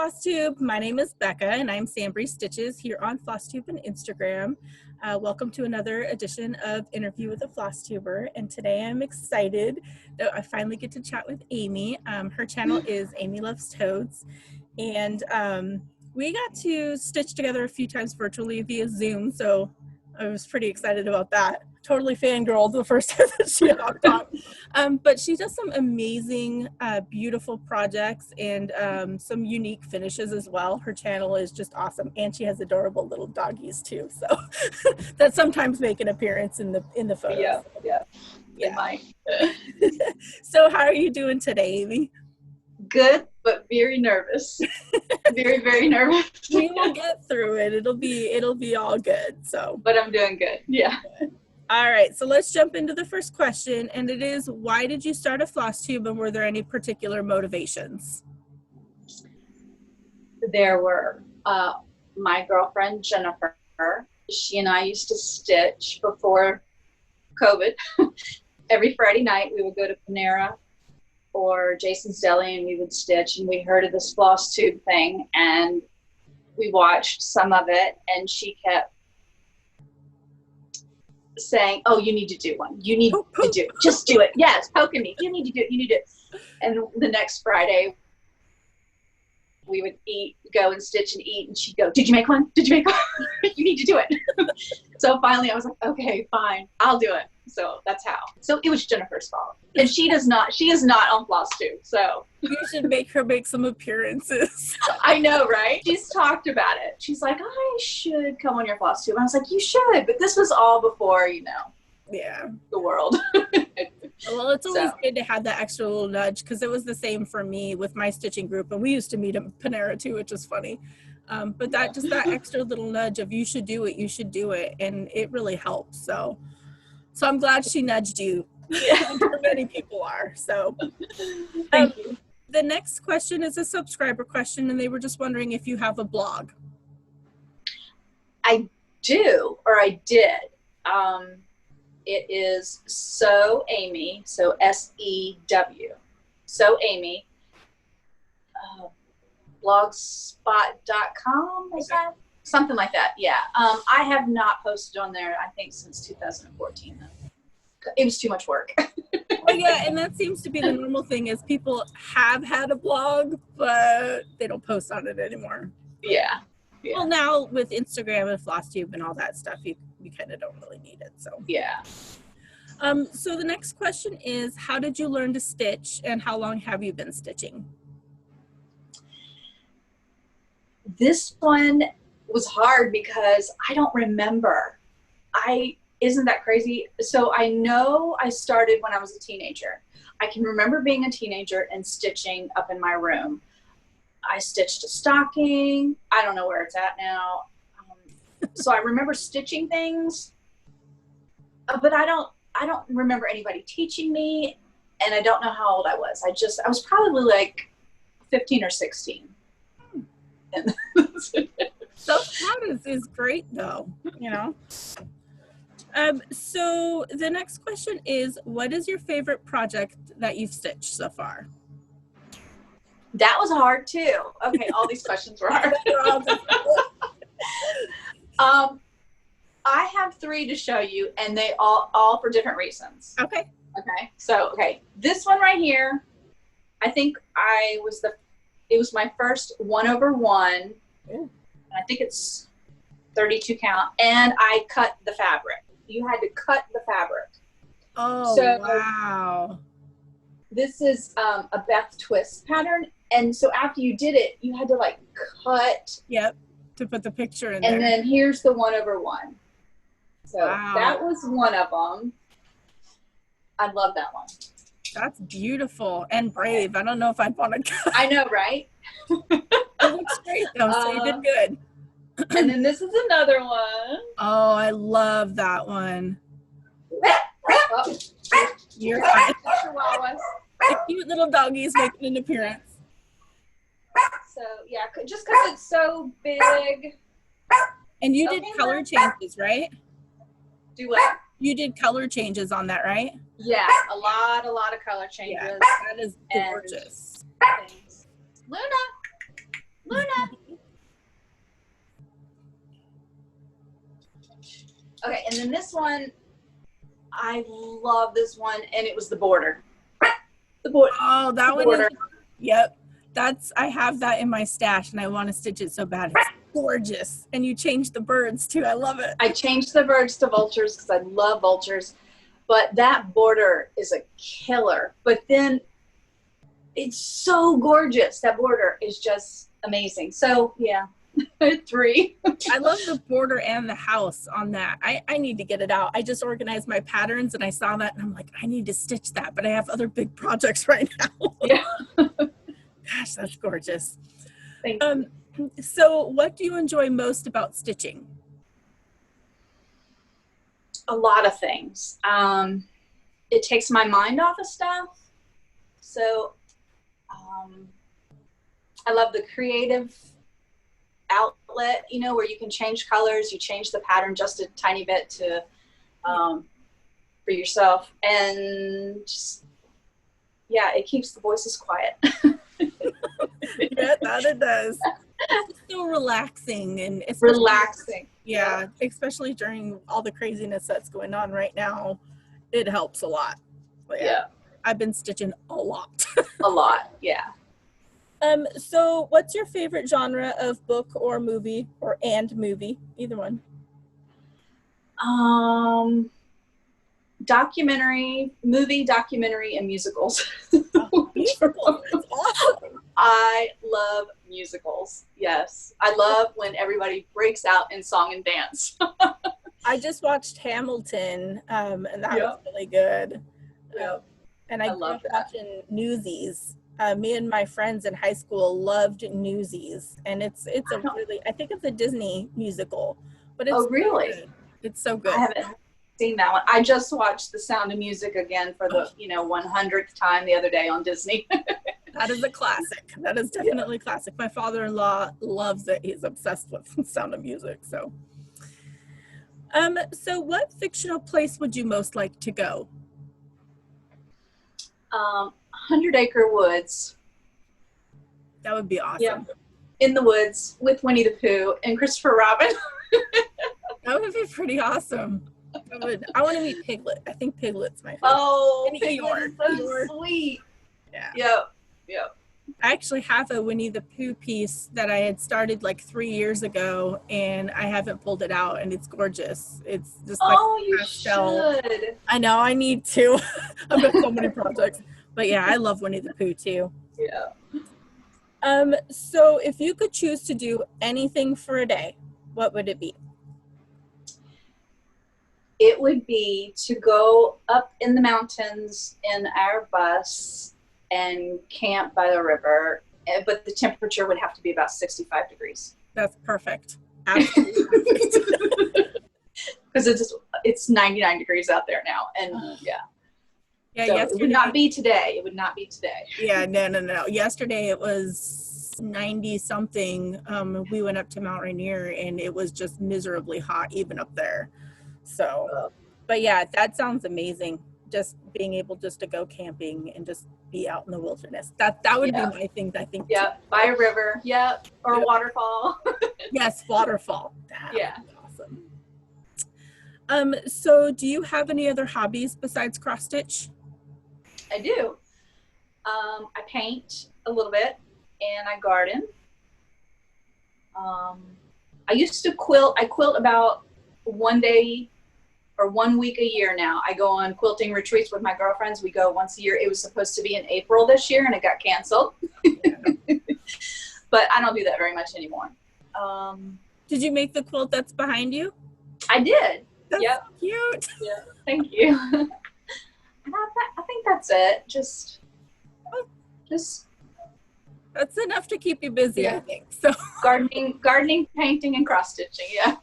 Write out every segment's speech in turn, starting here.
Flosstube. My name is Becca, and I'm SamBrie Stitches here on Flosstube and Instagram. Welcome to another edition of Interview with a Flosstuber, and today I'm excited that I finally get to chat with Amy. Her channel is Amy Loves Toads, and we got to stitch together a few times virtually via Zoom, so I was pretty excited about that. Totally fangirled the first time that she hopped on. But she does some amazing, beautiful projects and some unique finishes as well. Her channel is just awesome, and she has adorable little doggies too. So that sometimes make an appearance in the photos. Yeah. They might. So how are you doing today, Amy? Good, but very nervous. Very, very nervous. We will get through it. It'll be all good. So. But I'm doing good. Yeah. All right, so let's jump into the first question, and it is, why did you start a Flosstube, and were there any particular motivations? There were. My girlfriend, Jennifer, she and I used to stitch before COVID. Every Friday night, we would go to Panera or Jason's Deli, and we would stitch, and we heard of this Flosstube thing, and we watched some of it, and she kept saying, oh, you need to do one. You need to do it. Just do it. Yes, poking me. You need to do it. You need to do it. And the next Friday, we would go and stitch and eat, and she'd go, did you make one? Did you make one? You need to do it. So finally I was like, okay, fine, I'll do it. So that's how. So it was Jennifer's fault. And she is not on Flosstube, so. You should make her make some appearances. I know, right? She's talked about it. She's like, I should come on your Flosstube. And I was like, you should, but this was all before, the world. Well, it's always good to have that extra little nudge, because it was the same for me with my stitching group, and we used to meet at Panera too, which is funny. But that extra little nudge of you should do it, and it really helps. So I'm glad she nudged you. Yeah, many people are. So thank you. The next question is a subscriber question, and they were just wondering if you have a blog. I do, or I did. It is So Amy, so S-E-W, So Amy, blogspot.com, is that? Something like that, yeah. I have not posted on there, I think, since 2014. It was too much work. Well, yeah, and that seems to be the normal thing, is people have had a blog, but they don't post on it anymore. Yeah. Well, now with Instagram and Flosstube and all that stuff, you kind of don't really need it. So yeah. So the next question is, how did you learn to stitch, and how long have you been stitching? This one was hard because I don't remember. Isn't that crazy? So I know I started when I was a teenager. I can remember being a teenager and stitching up in my room. I stitched a stocking. I don't know where it's at now. So I remember stitching things, but I don't remember anybody teaching me, and I don't know how old I was. I was probably like 15 or 16. Self-taught is great though, So the next question is, what is your favorite project that you've stitched so far? That was hard too. Okay, all these questions were hard. I have 3 to show you, and they all for different reasons. Okay. Okay. So, this one right here, I think it was my first 1/1. Ooh. I think it's 32 count, and I cut the fabric. You had to cut the fabric. Oh, so, wow. This is a Beth twist pattern, and so after you did it, you had to cut. Yep, to put the picture in there. And then here's the 1/1. So that was one of them. I love that one. That's beautiful and brave. I don't know if I'd want to cut. I know, right? It looks great though, so you did good. And then this is another one. Oh, I love that one. Oh, You're fine. Chihuahuas. The cute little doggies making an appearance. So yeah, just because it's so big. And you did color changes, right? Do what? You did color changes on that, right? Yeah, a lot of color changes. Yeah, that is gorgeous. Luna, Luna. Okay, and then this one, I love this one, and it was the border. The border. Oh, that one is, yep. I have that in my stash, and I want to stitch it so bad. It's gorgeous. And you changed the birds, too. I love it. I changed the birds to vultures because I love vultures. But that border is a killer. But then it's so gorgeous. That border is just amazing. So, yeah. 3. I love the border and the house on that. I need to get it out. I just organized my patterns and I saw that and I'm like, I need to stitch that, but I have other big projects right now. Yeah. Gosh, that's gorgeous. Thank you. So what do you enjoy most about stitching? A lot of things. It takes my mind off of stuff. So I love the creative outlet, you know, where you can change colors, you change the pattern just a tiny bit to for yourself, and just, yeah, it keeps the voices quiet. Yeah, that it does. It's so relaxing and Relaxing. Yeah, especially during all the craziness that's going on right now, it helps a lot. But yeah, I've been stitching a lot. A lot, yeah. So what's your favorite genre of book or movie and movie? Either one. Movie, documentary, and musicals. Oh, musicals. That's awesome. I love musicals. Yes. I love when everybody breaks out in song and dance. I just watched Hamilton, and that was really good. And I grew up watching Newsies. Me and my friends in high school loved Newsies, and it's a really, I think it's a Disney musical, but it's really good. It's so good. I haven't seen that one. I just watched The Sound of Music again for the 100th time the other day on Disney. That is a classic. That is definitely classic. My father-in-law loves it. He's obsessed with Sound of Music. So, so what fictional place would you most like to go? 100 Acre Woods. That would be awesome. Yeah. In the woods with Winnie the Pooh and Christopher Robin. That would be pretty awesome. I want to meet Piglet. I think Piglet's my favorite. Oh, Piglet is so sweet. Yeah. Yep. I actually have a Winnie the Pooh piece that I had started like 3 years ago, and I haven't pulled it out, and it's gorgeous. It's just like you should. I know, I need to. I've got so many projects. But yeah, I love Winnie the Pooh too. Yeah. So if you could choose to do anything for a day, what would it be? It would be to go up in the mountains in our bus and camp by the river, but the temperature would have to be about 65 degrees. That's perfect. Absolutely perfect. Because it's 99 degrees out there now, and yeah. Yeah, so it would not be today. It would not be today. Yeah, no. Yesterday it was 90 something. We went up to Mount Rainier and it was just miserably hot even up there. So, but yeah, that sounds amazing. Just being able just to go camping and just be out in the wilderness. That would be my thing, I think. Yeah, by a river. Yeah, or a waterfall. Yes, waterfall. That would be awesome. So do you have any other hobbies besides cross stitch? I do. I paint a little bit and I garden. I used to quilt. I quilt about one day or 1 week a year now. I go on quilting retreats with my girlfriends. We go once a year. It was supposed to be in April this year and it got canceled. But I don't do that very much anymore. Did you make the quilt that's behind you? I did. That's cute. Yeah, thank you. I think that's it. Just that's enough to keep you busy, I think. So gardening, painting, and cross stitching. Yeah.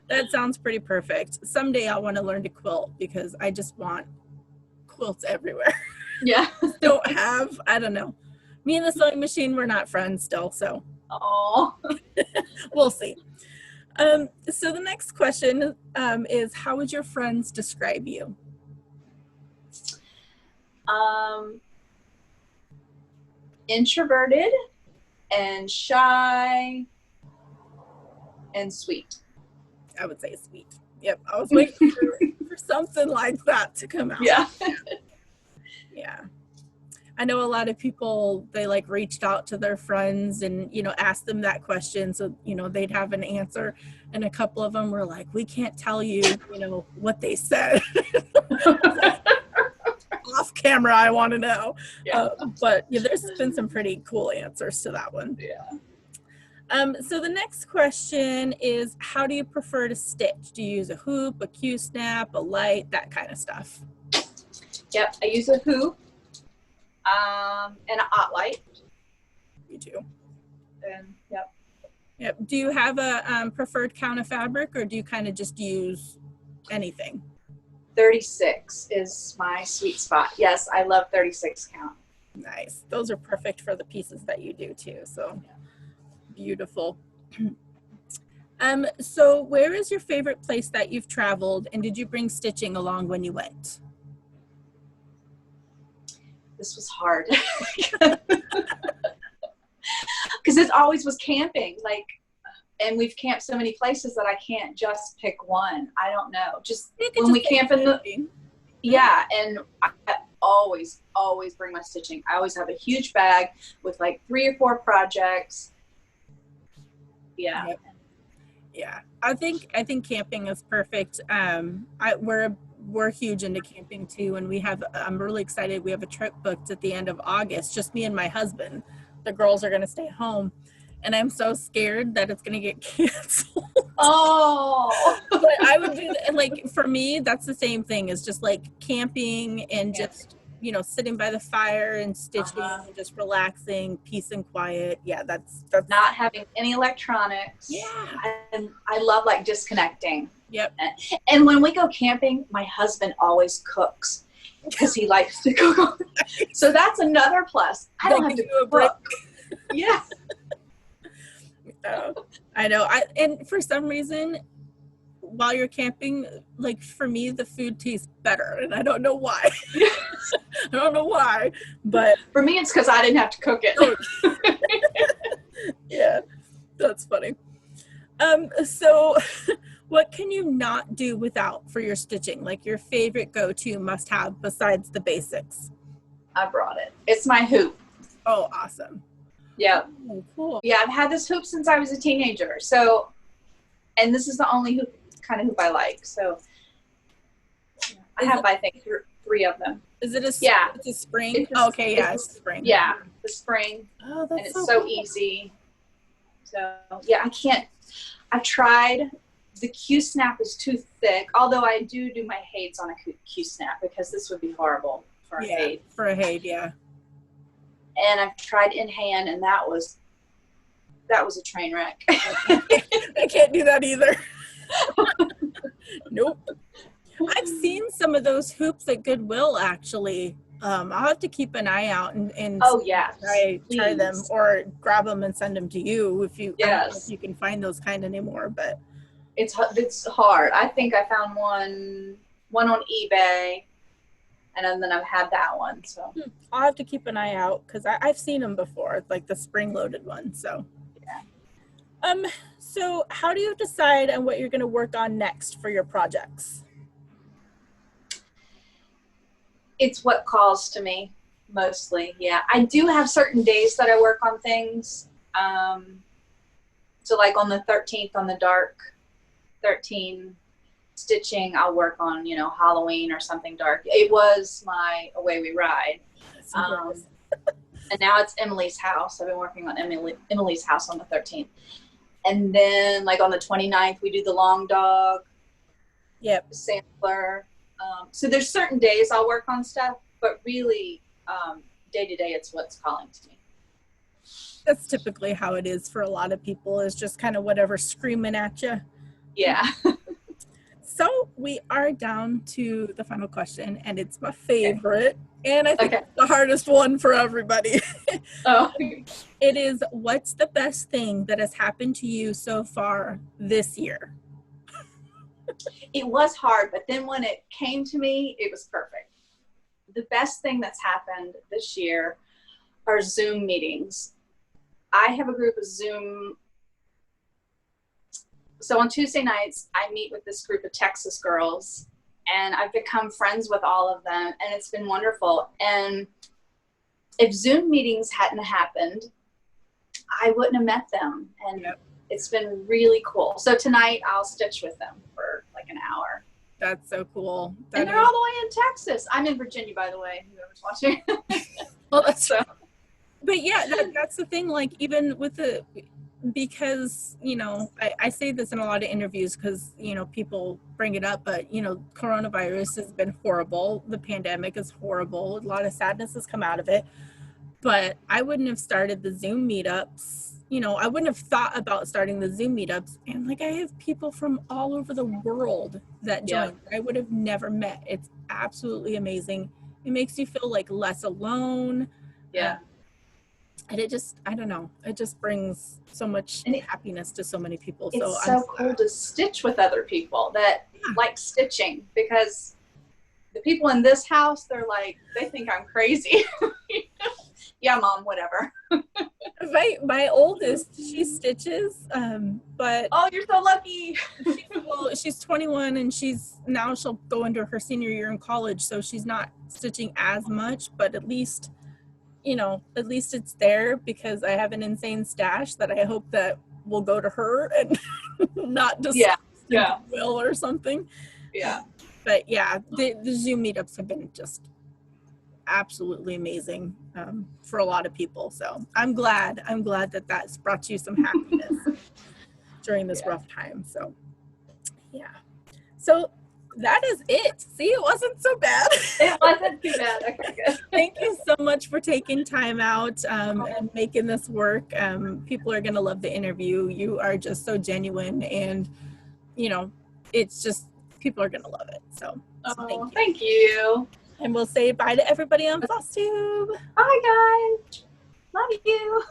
That sounds pretty perfect. Someday I'll want to learn to quilt because I just want quilts everywhere. Yeah. I don't know. Me and the sewing machine, we're not friends still, so. Oh. We'll see. So the next question is, how would your friends describe you? Introverted and shy and sweet. I would say sweet. Yep. I was waiting for something like that to come out. Yeah. Yeah. I know a lot of people, they like reached out to their friends and, you know, asked them that question. So, you know, they'd have an answer. And a couple of them were like, we can't tell you, you know, what they said. Off camera, I want to know. Yeah. But yeah, there's been some pretty cool answers to that one. Yeah. So the next question is, how do you prefer to stitch? Do you use a hoop, a Q-snap, a light, that kind of stuff? Yep. I use a hoop and a hot light. Me too. And yep. Yep. Do you have a preferred count of fabric, or do you kind of just use anything? 36 is my sweet spot. Yes, I love 36 count. Nice. Those are perfect for the pieces that you do too. So beautiful. So where is your favorite place that you've traveled, and did you bring stitching along when you went? This was hard. Because it always was camping, like, and we've camped so many places that I can't just pick one. I don't know. Just when we camp in the, yeah, and I always bring my stitching. I always have a huge bag with like 3 or 4 projects. Yeah. Yep. Yeah, I think camping is perfect. We're huge into camping too, and I'm really excited. We have a trip booked at the end of August, just me and my husband. The girls are going to stay home, and I'm so scared that it's going to get canceled. Oh. But I would do that. Like, for me, that's the same thing as just like camping and just, you know, sitting by the fire and stitching and just relaxing, peace and quiet. Yeah, that's not having any electronics. Yeah. And I love like disconnecting. Yep. And when we go camping, my husband always cooks because he likes to cook. So that's another plus. I don't have to cook. Yeah. I know. And for some reason, while you're camping, like for me, the food tastes better, and I don't know why. I don't know why, but for me, it's because I didn't have to cook it. Yeah, that's funny. So what can you not do without for your stitching? Like your favorite go-to must-have besides the basics? I brought it. It's my hoop. Oh, awesome. Yeah. Oh, cool. Yeah, I've had this hoop since I was a teenager. So, and this is the only kind of hoop I like. So I have, I think, 3 of them. Is it a It's a spring? Okay, yeah, it's spring. Yeah, the spring. Oh, that's and it's so cool. easy. So yeah, I've tried. The Q-snap is too thick, although I do my heights on a Q-snap because this would be horrible for a height. For a height, yeah. And I've tried in hand, and that was a train wreck. I can't do that either. Nope. I've seen some of those hoops at Goodwill, actually. I'll have to keep an eye out and oh yeah, try them or grab them and send them to you if you. Yes. I don't know if you can find those kind anymore, but it's hard. I think I found one on eBay, and then I've had that one. So I'll have to keep an eye out because I've seen them before, like the spring-loaded one. So yeah. So how do you decide on what you're going to work on next for your projects? It's what calls to me mostly. Yeah, I do have certain days that I work on things. So like on the 13th, on the dark 13 stitching, I'll work on, you know, Halloween or something dark. It was my Away We Ride. And now it's Emily's house. I've been working on Emily's house on the 13th. And then like on the 29th, we do the long dog. Yep. Sampler. So there's certain days I'll work on stuff, but really day to day, it's what's calling to me. That's typically how it is for a lot of people, is just kind of whatever's screaming at you. Yeah. So we are down to the final question, and it's my favorite, and I think it's the hardest one for everybody. Oh. It is, what's the best thing that has happened to you so far this year? It was hard, but then when it came to me, it was perfect. The best thing that's happened this year are Zoom meetings. I have a group of Zoom. So on Tuesday nights, I meet with this group of Texas girls, and I've become friends with all of them, and it's been wonderful. And if Zoom meetings hadn't happened, I wouldn't have met them. And it's been really cool. So tonight I'll stitch with them for like an hour. That's so cool. And they're all the way in Texas. I'm in Virginia, by the way, whoever's watching. Well, that's so. But yeah, that's the thing. Like, even with because, you know, I say this in a lot of interviews because, you know, people bring it up, but, you know, coronavirus has been horrible. The pandemic is horrible. A lot of sadness has come out of it. But I wouldn't have started the Zoom meetups. You know, I wouldn't have thought about starting the Zoom meetups. And like, I have people from all over the world that join. I would have never met. It's absolutely amazing. It makes you feel like less alone. Yeah. And it just, I don't know, it just brings so much happiness to so many people. So it's so cool to stitch with other people that like stitching, because the people in this house, they're like, they think I'm crazy. Yeah, Mom, whatever. My oldest, she stitches, but oh, you're so lucky. She's 21, and she'll go into her senior year in college, so she's not stitching as much, but at least, you know, at least it's there, because I have an insane stash that I hope that will go to her and not just will or something. Yeah. But yeah, the Zoom meetups have been just absolutely amazing for a lot of people. So I'm glad that that's brought you some happiness during this rough time. So yeah. So that is it. See, it wasn't so bad. It wasn't too bad. Okay, good. Thank you so much for taking time out and making this work. People are going to love the interview. You are just so genuine, and, you know, it's just, people are going to love it. So thank you. And we'll say bye to everybody on Flosstube. Bye, guys. Love you.